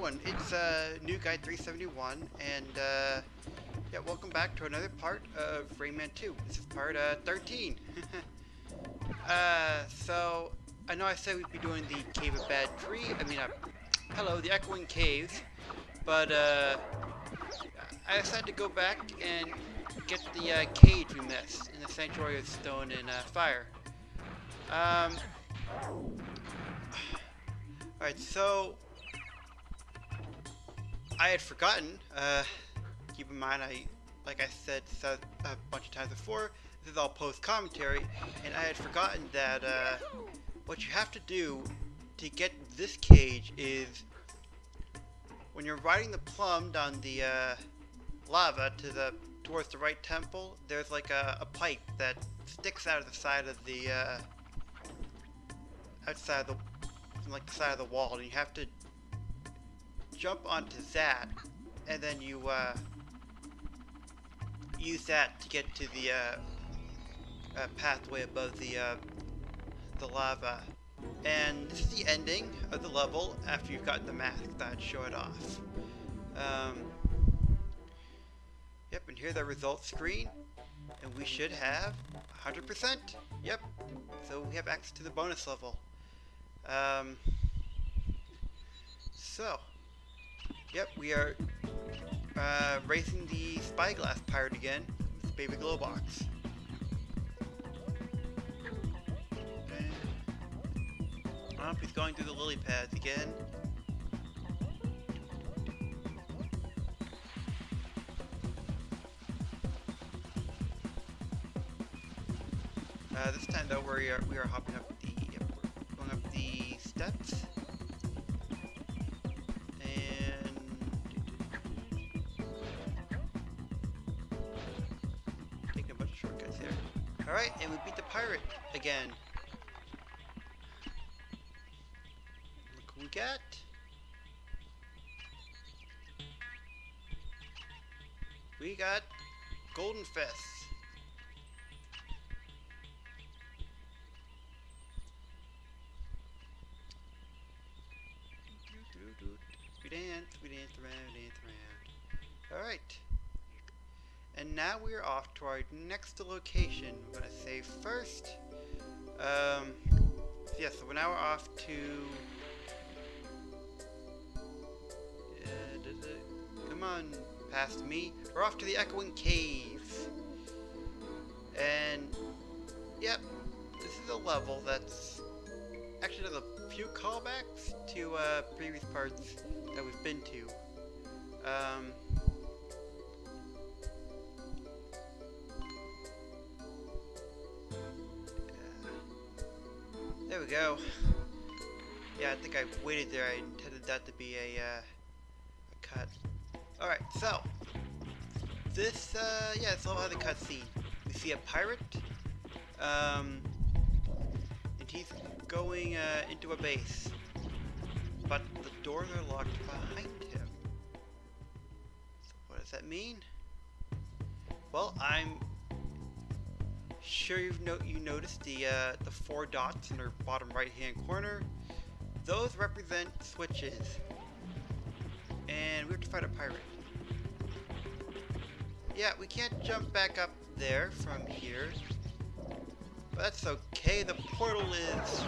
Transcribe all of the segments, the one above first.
everyone, it's New Guy 371, and yeah, welcome back to another part of Rayman 2. This is part 13. So I know I said we'd be doing the Cave of Bad Tree. Hello, the Echoing Caves, but I decided to go back and get the cage we missed in the Sanctuary of Stone and Fire. Alright, so I had forgotten, keep in mind like I said a bunch of times before, this is all post-commentary, and I had forgotten that what you have to do to get this cage is, when you're riding the plum down the lava towards the right temple, there's like a pipe that sticks out of the side of the, from like the side of the wall, and you have to jump onto that, and then you use that to get to the pathway above the lava. And this is the ending of the level after you've gotten the mask that I'd show it off. Yep, and here's the results screen, and we should have 100%. Yep, so we have access to the bonus level. Yep, we are racing the Spyglass Pirate again with Baby Glowbox. He's going through the lily pads again. This time though we are hopping up we're going up the steps. Alright, and we beat the pirate again. Look who we got. We got Golden Fists. We dance around. Alright. And now we're off to our next location. I'm gonna save first. So now we're off to. Come on, past me. We're off to the Echoing Caves. And yep, this is a level that's actually does a few callbacks to previous parts that we've been to. There we go. Yeah, I think I waited there. I intended that to be a cut. Alright, so this yeah, it's all how the cutscene. We see a pirate, and he's going into a base, but the doors are locked behind him. So what does that mean? Well, I'm sure you noticed the 4 dots in their bottom right hand corner. Those represent switches, and we have to fight a pirate. Yeah, we can't jump back up there from here, but that's okay. The portal is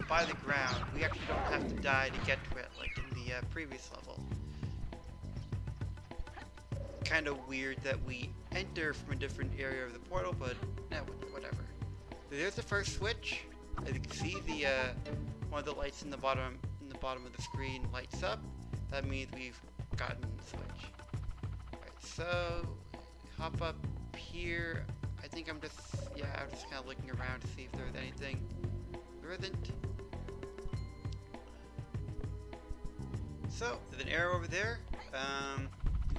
by the ground. We actually don't have to die to get to it like in the previous level. Kind of weird that we enter from a different area of the portal, but no, whatever. So there's the first switch. As you can see, the one of the lights in the bottom of the screen lights up. That means we've gotten the switch. Alright, so hop up here. I think I'm just kind of looking around to see if there's anything. There isn't. So there's an arrow over there.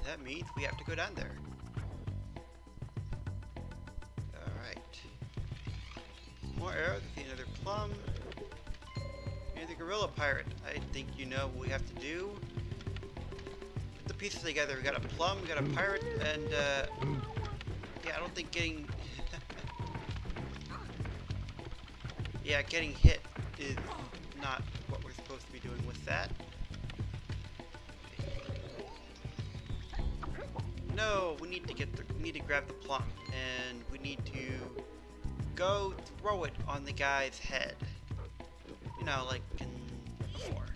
That means we have to go down there. Alright. More arrows, see another plum. And the gorilla pirate. I think you know what we have to do. Put the pieces together. We got a plum, we got a pirate, and yeah, I don't think getting getting hit is not what we're supposed to be doing with that. no, we need to grab the plum, and we need to go throw it on the guy's head. You know, like in before.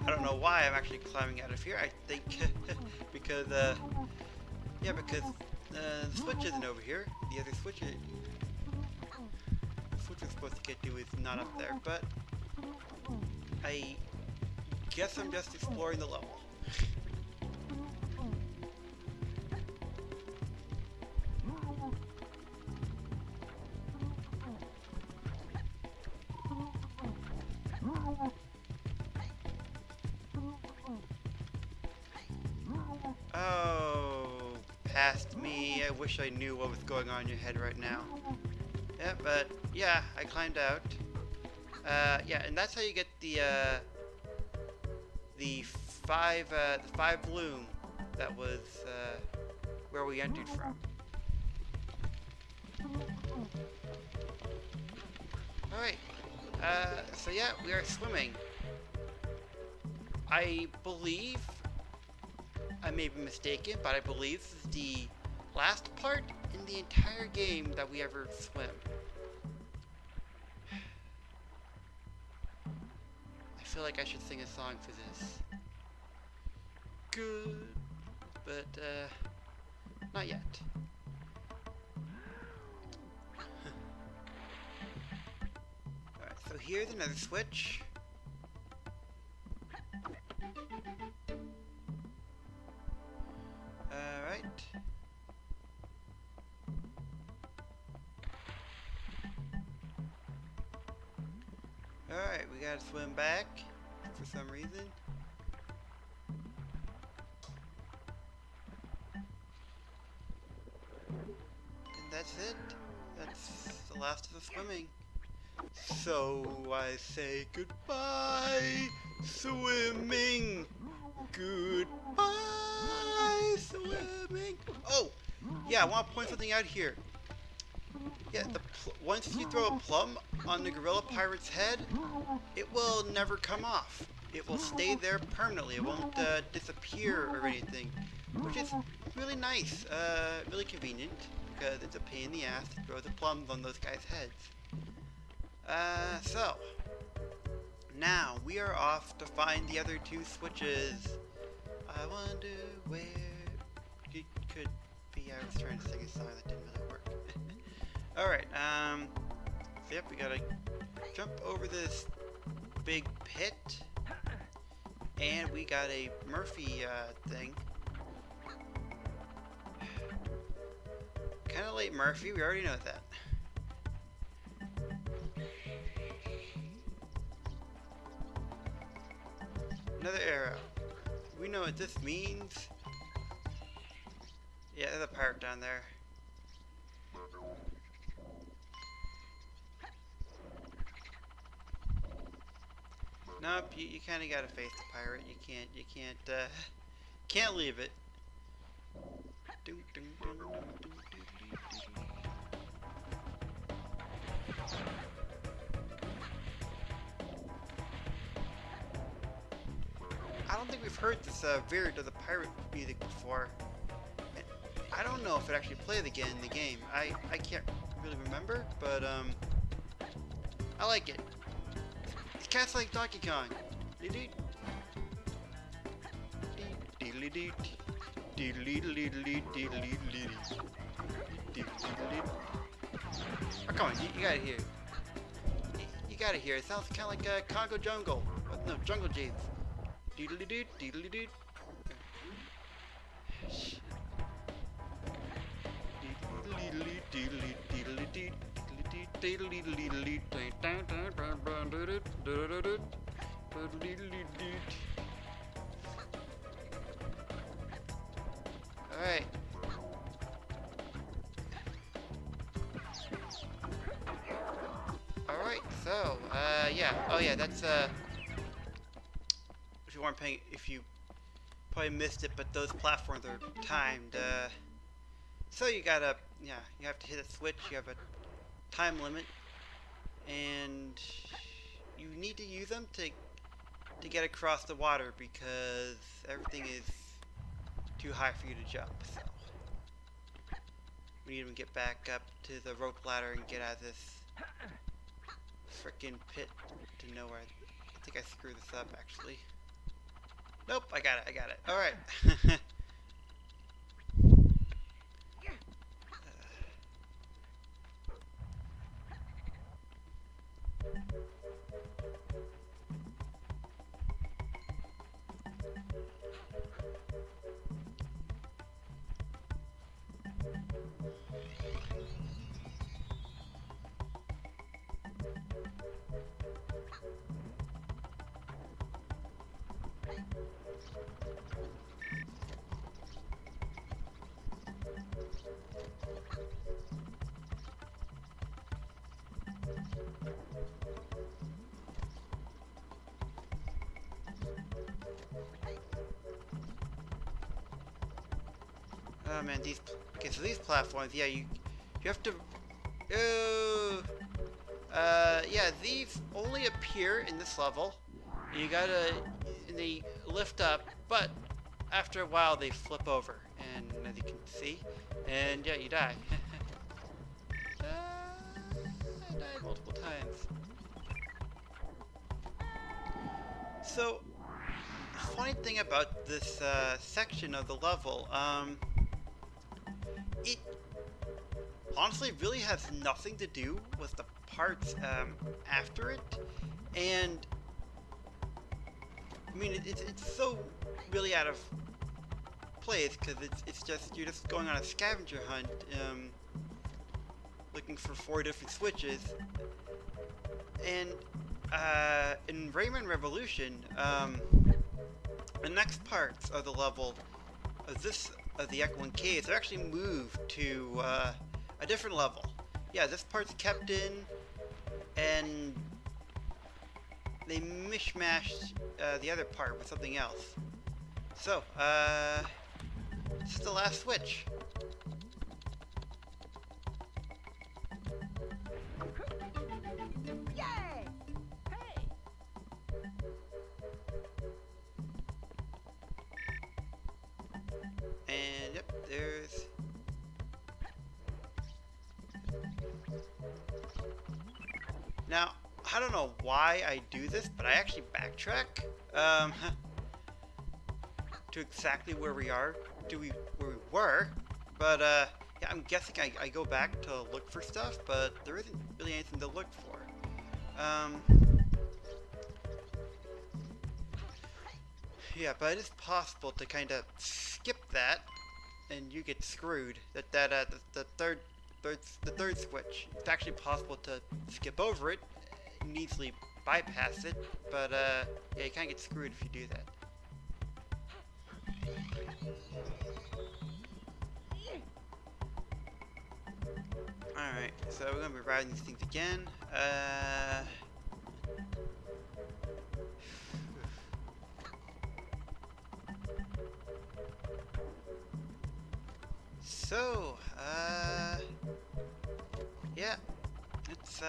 I don't know why I'm actually climbing out of here. I think because yeah, because the switch isn't over here. The other switch we're supposed to get to is not up there, but I guess I'm just exploring the level. Oh, past me. I wish I knew what was going on in your head right now. Yeah, but yeah, I climbed out. Yeah, and that's how you get the five bloom that was where we entered from. All right. So yeah, we are swimming. I believe, I may be mistaken, but I believe this is the last part in the entire game that we ever swim. I feel like I should sing a song for this. Good, but not yet. Alright, so here's another switch. Alright. Alright, we gotta swim back for some reason. And that's it. That's the last of the swimming. So I say goodbye, swimming. Goodbye, swimming. Oh, yeah, I want to point something out here. Yeah, once you throw a plum on the gorilla pirate's head, it will never come off. It will stay there permanently. It won't disappear or anything, which is really nice, really convenient, because it's a pain in the ass to throw the plums on those guys' heads. So, now we are off to find the other two switches. I wonder where it could be. I was trying to sing a song that didn't really work. Alright, so yep, we gotta jump over this big pit. And we got a Murphy, thing. Kinda late Murphy, we already know that. Another arrow. We know what this means. Yeah, there's a pirate down there. Nope, you kind of gotta face the pirate. You can't leave it. I don't think we've heard this variant of the pirate music before. And I don't know if it actually plays again in the game. I can't really remember, but I like it. It's kind of like Donkey Kong. Oh, come on, you gotta hear it. You gotta hear it. It sounds kind of like Congo Jungle. No, Jungle James. Deedly-doot, deedly-doot. Alright. Alright, so, yeah. Oh yeah, that's, if you probably missed it, but those platforms are timed. So you gotta, yeah, you have to hit a switch. You have a time limit, and you need to use them to get across the water because everything is too high for you to jump. So we need to get back up to the rope ladder and get out of this frickin' pit to nowhere. I think I screwed this up actually. Nope, I got it. Alright. Oh man, these platforms, yeah, you have to, yeah, these only appear in this level. You gotta, they lift up, but after a while they flip over, and as you can see, and yeah, you die. I died multiple times. So, funny thing about this section of the level, it honestly really has nothing to do with the parts after it, and I mean it's so really out of place because it's just you're just going on a scavenger hunt, looking for 4 different switches, and in Rayman Revolution, the next parts of the level of the Echoing Caves are actually moved to a different level. Yeah, this part's kept in, and they mishmashed the other part with something else. So, this is the last switch. Yay! Hey! And yep, there's... Now, I don't know why I do this, but I actually backtrack to exactly where we were. But yeah, I'm guessing I go back to look for stuff, but there isn't really anything to look for. Yeah, but it is possible to kind of skip that, and you get screwed. The third switch. It's actually possible to skip over it and easily bypass it, but yeah, you kind of get screwed if you do that. Alright, so we're gonna be riding these things again. So, yeah, it's,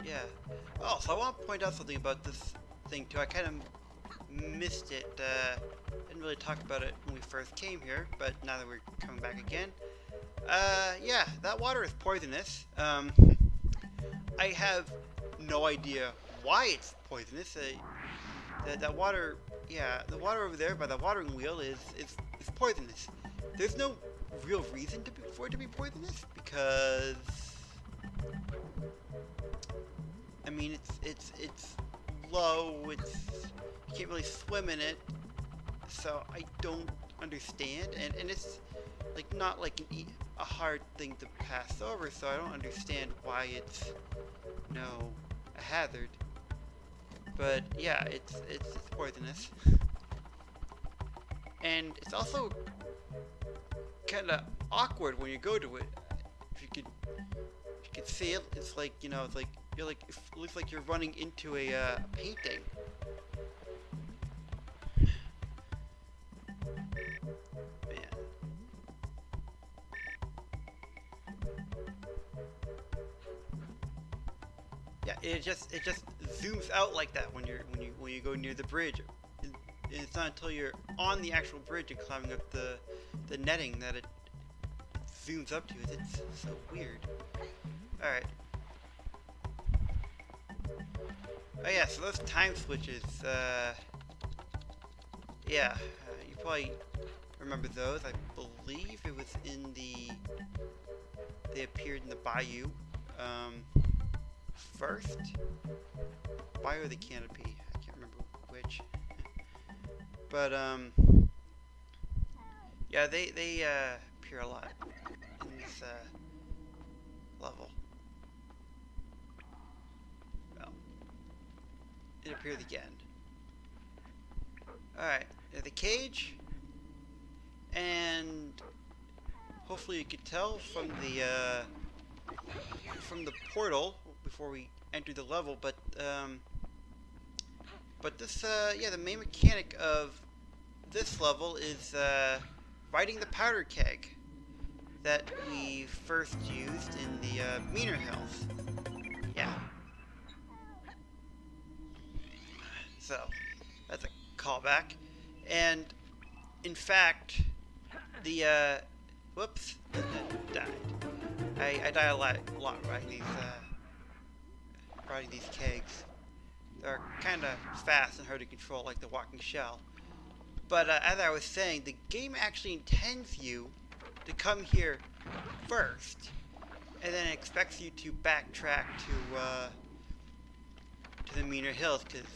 yeah. Oh, so I want to point out something about this thing too. I kind of missed it, didn't really talk about it when we first came here, but now that we're coming back again. Yeah, that water is poisonous. I have no idea why it's poisonous. That water, yeah, the water over there by the watering wheel is poisonous. There's no real reason for it to be poisonous because, I mean, it's low. You can't really swim in it, so I don't understand. And it's like not like a hard thing to pass over, so I don't understand why it's a hazard. But yeah, it's poisonous, and it's also kind of awkward when you go to it. If you could see it, it's like, you know, it's like it looks like you're running into a painting. Man. Yeah, it just zooms out like that when you go near the bridge. It's not until you're on the actual bridge and climbing up the netting that it zooms up to you. It's so weird. All right. Oh yeah, so those time switches. Yeah, you probably remember those. I believe it was in they appeared in the Bayou. First? Bayou or the Canopy? I can't remember which. But, yeah, they appear a lot in this, level. Well, it appears again. Alright, there's the cage. And hopefully you could tell from the portal before we enter the level, but this yeah, the main mechanic of this level is riding the powder keg that we first used in the Meaner Hills. Yeah. So that's a callback, and in fact, the whoops, died. I die a lot riding these kegs. They're kind of fast and hard to control, like the walking shell. But as I was saying, the game actually intends you to come here first, and then it expects you to backtrack to the Meaner Hills, because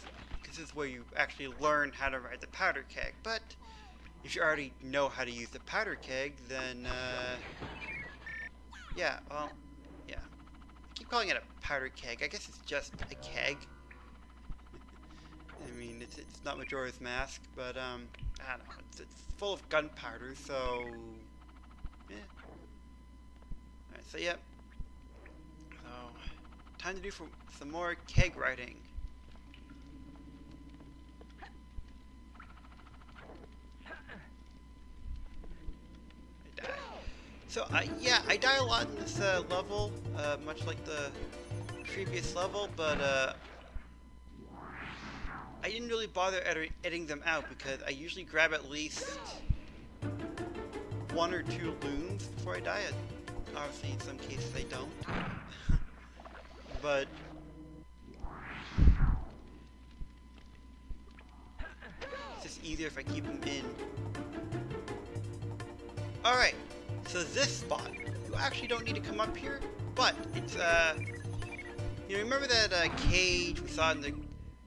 this is where you actually learn how to ride the powder keg. But if you already know how to use the powder keg, then yeah, well, yeah. I keep calling it a powder keg. I guess it's just a keg. I mean, it's not Majora's Mask, but I don't know. It's full of gunpowder, so yeah. Alright, so yep. So time to do some more keg riding. I die. So yeah, I die a lot in this level, much like the previous level, but I didn't really bother editing them out because I usually grab at least 1 or 2 loons before I die. Obviously, in some cases I don't. But it's just easier if I keep them in. Alright, so this spot, you actually don't need to come up here, but it's, you know, remember that cage we saw in the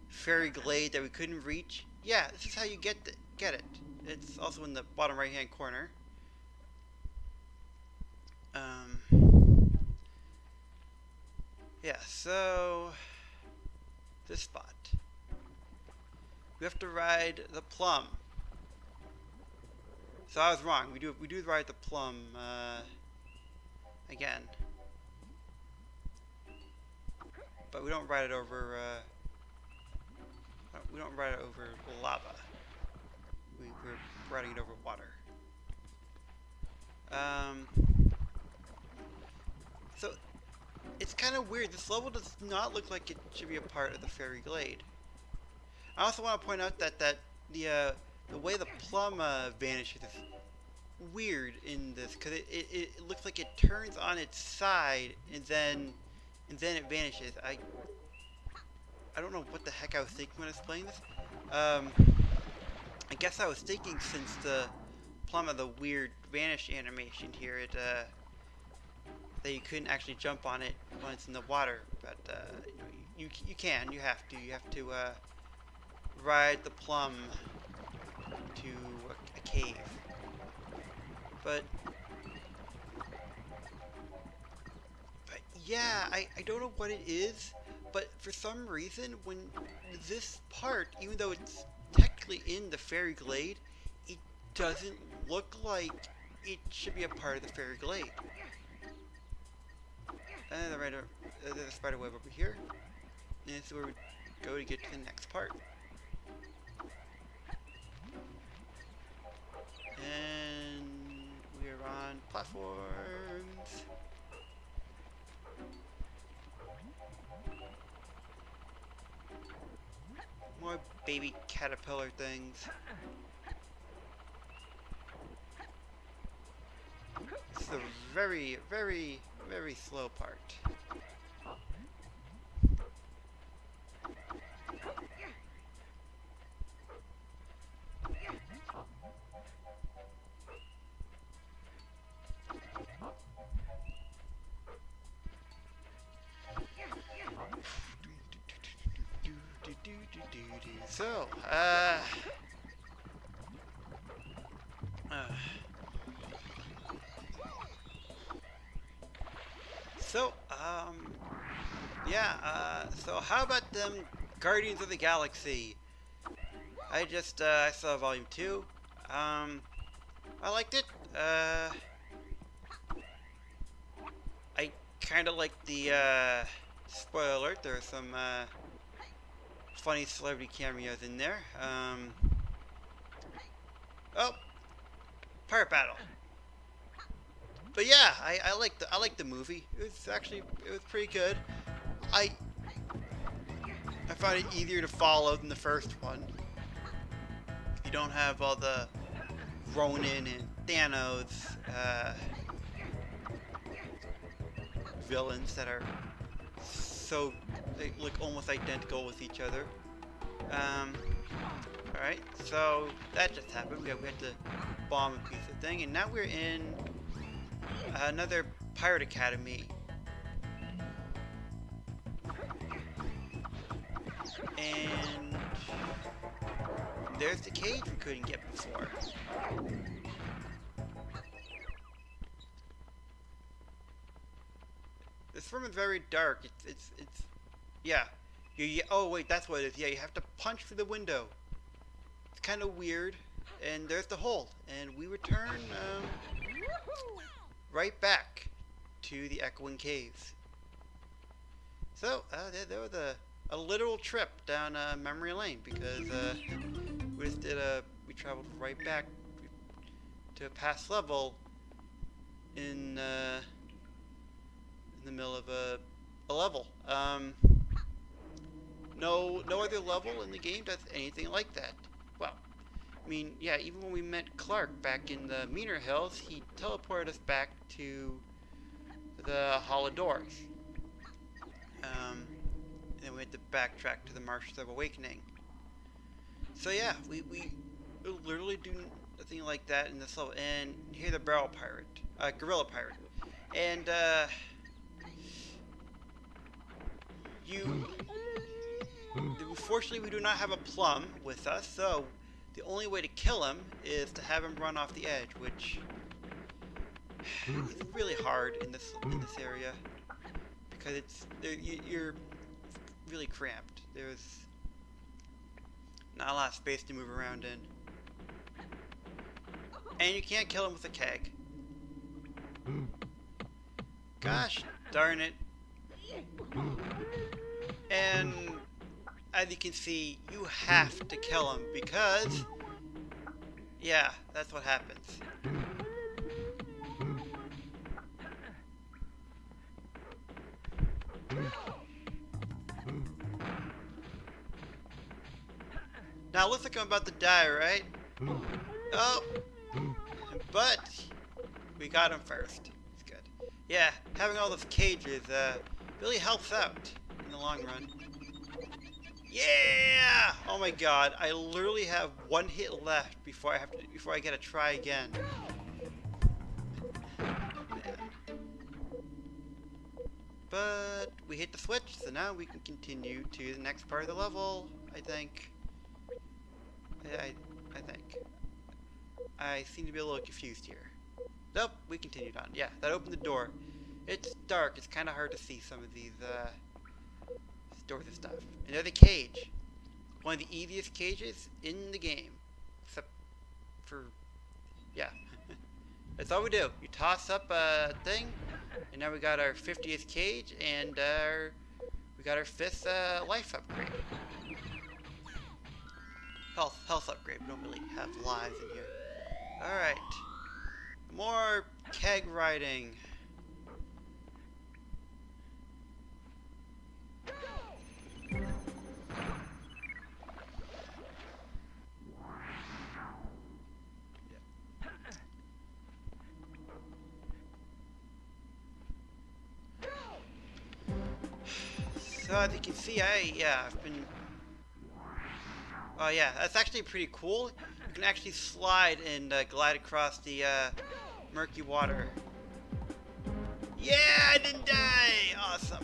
fairy glade that we couldn't reach? Yeah, this is how you get it. It's also in the bottom right hand corner. Yeah, so this spot. We have to ride the plum. So I was wrong. We do ride the plum again. But we don't ride it over lava. We're riding it over water. So it's kind of weird. This level does not look like it should be a part of the fairy glade. I also want to point out that the way the plum vanishes is weird in this, because it looks like it turns on its side and then it vanishes. I don't know what the heck I was thinking when I was playing this. I guess I was thinking, since the plum had the weird vanish animation here, that you couldn't actually jump on it when it's in the water. But you have to ride the plum to a cave. But yeah, I don't know what it is, but for some reason, when this part, even though it's technically in the fairy glade, it doesn't look like it should be a part of the fairy glade. And there's a spider web over here, and this is where we go to get to the next part. And we're on platforms. baby caterpillar things. This is a very, very, very slow part. So, so, yeah, so how about them Guardians of the Galaxy? I saw Volume 2. I liked it. I kind of like the, spoiler alert, there are some, funny celebrity cameos in there. Oh, pirate battle. But yeah, I like the movie. It was pretty good. I found it easier to follow than the first one. You don't have all the Ronin and Thanos villains that are so they look almost identical with each other. Alright, so that just happened. We had to bomb a piece of thing, and now we're in another pirate academy. And there's the cage we couldn't get before. This room is very dark. It's yeah. Oh wait, that's what it is. Yeah, you have to punch through the window. It's kind of weird. And there's the hole, and we return right back to the Echoing Caves. So there was a literal trip down memory lane, because we traveled right back to a past level in the middle of a level. No other level in the game does anything like that. Well, I mean, yeah, even when we met Clark back in the Meaner Hills, he teleported us back to the Hall of Doors. And then we had to backtrack to the Marshes of Awakening. So yeah, we literally do nothing like that in this level. And here's the Gorilla Pirate. And unfortunately, we do not have a plum with us, so the only way to kill him is to have him run off the edge, which is really hard in this area, because you're really cramped. There's not a lot of space to move around in, and you can't kill him with a keg. Gosh darn it! And as you can see, you have to kill him, because yeah, that's what happens. Now looks like I'm about to die, right? Oh, but we got him first. It's good. Yeah, having all those cages really helps out in the long run. Yeah! Oh my god, I literally have one hit left before I get to try again. But we hit the switch, so now we can continue to the next part of the level, I think. I think. I seem to be a little confused here. Nope, we continued on. Yeah, that opened the door. It's dark, it's kind of hard to see some of these doors and stuff. Another cage. One of the easiest cages in the game. Except for, yeah. That's all we do. You toss up a thing, and now we got our 50th cage, and we got our 5th life upgrade. Health upgrade. We don't really have lives in here. Alright. More keg riding. So as you can see, I've been... Oh yeah, that's actually pretty cool. You can actually slide and glide across the murky water. Yeah, I didn't die! Awesome.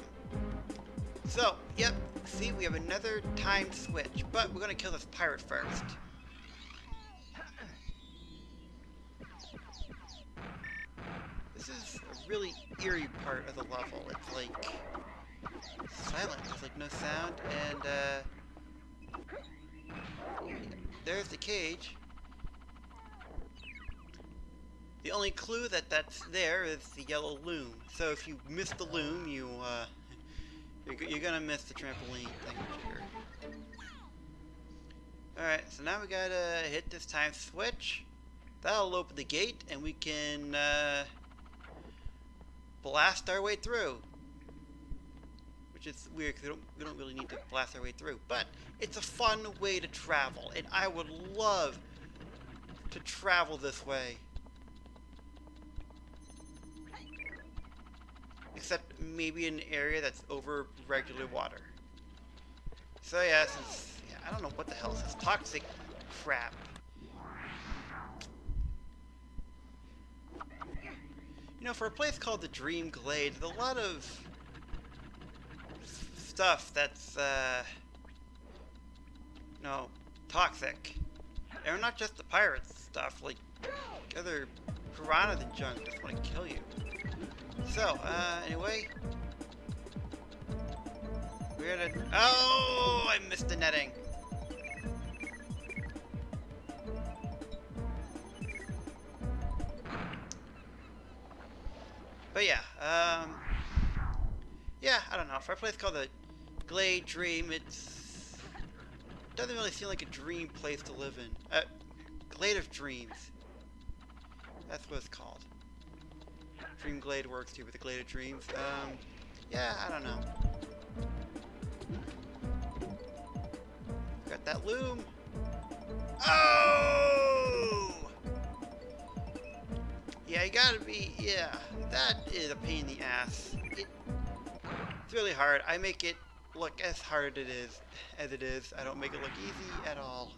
So, yep, see, we have another time switch, but we're gonna kill this pirate first. This is a really eerie part of the level. It's like silent. There's like no sound, and there's the cage. The only clue that's there is the yellow loom. So if you miss the loom, you're gonna miss the trampoline thing. Alright, so now we gotta hit this time switch. That'll open the gate, and we can blast our way through. Which is weird, because we don't really need to blast our way through. But it's a fun way to travel, and I would love to travel this way. Except maybe in an area that's over regular water. So yeah, this is, I don't know what the hell is this toxic crap. You know, for a place called the Dream Glade, there's a lot of stuff that's, no, toxic. And not just the pirate stuff, like other piranhas and junk just want to kill you. So, anyway. We're gonna... Oh! I missed the netting. But yeah, yeah, I don't know. For a place called the Glade Dream, it doesn't really seem like a dream place to live in. Glade of Dreams. That's what it's called. Dream Glade works here with the Glade of Dreams. Yeah, I don't know. Got that loom. Oh! Yeah, you gotta be, yeah, that is a pain in the ass. It's really hard. I make it look as hard as it is. I don't make it look easy at all.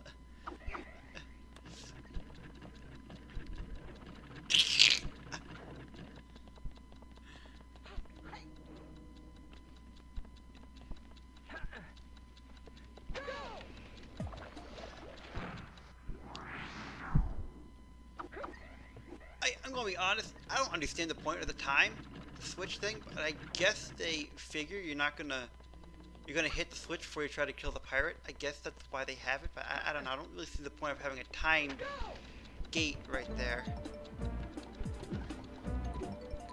I'm gonna be honest, I don't understand the point of the time switch thing, but I guess they figure you're gonna hit the switch before you try to kill the pirate. I guess that's why they have it, but I don't know. I don't really see the point of having a timed gate right there.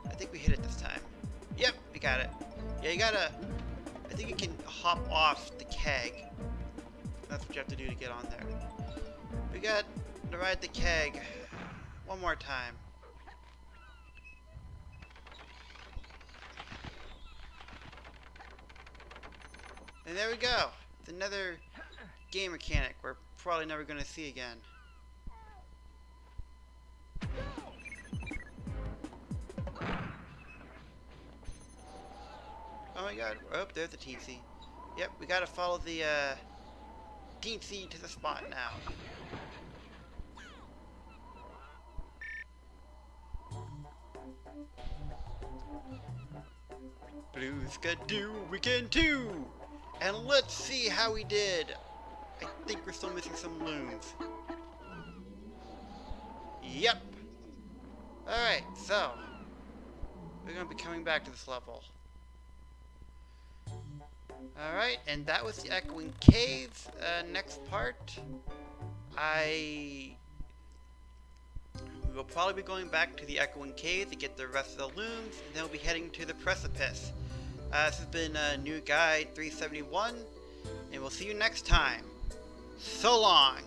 I think we hit it this time. Yep, we got it. Yeah, you gotta, I think you can hop off the keg. That's what you have to do to get on there. We got to ride the keg one more time. And there we go. It's another game mechanic we're probably never going to see again. Oh my god. Oh, there's the teensy. Yep, we gotta follow the teensy to the spot now. Blues got do weekend 2! And let's see how we did. I think we're still missing some looms. Yep. Alright, so we're gonna be coming back to this level. Alright, and that was the Echoing Caves. Next part, we will probably be going back to the Echoing Caves to get the rest of the looms, and then we'll be heading to the precipice. This has been New Guide 371, and we'll see you next time. So long!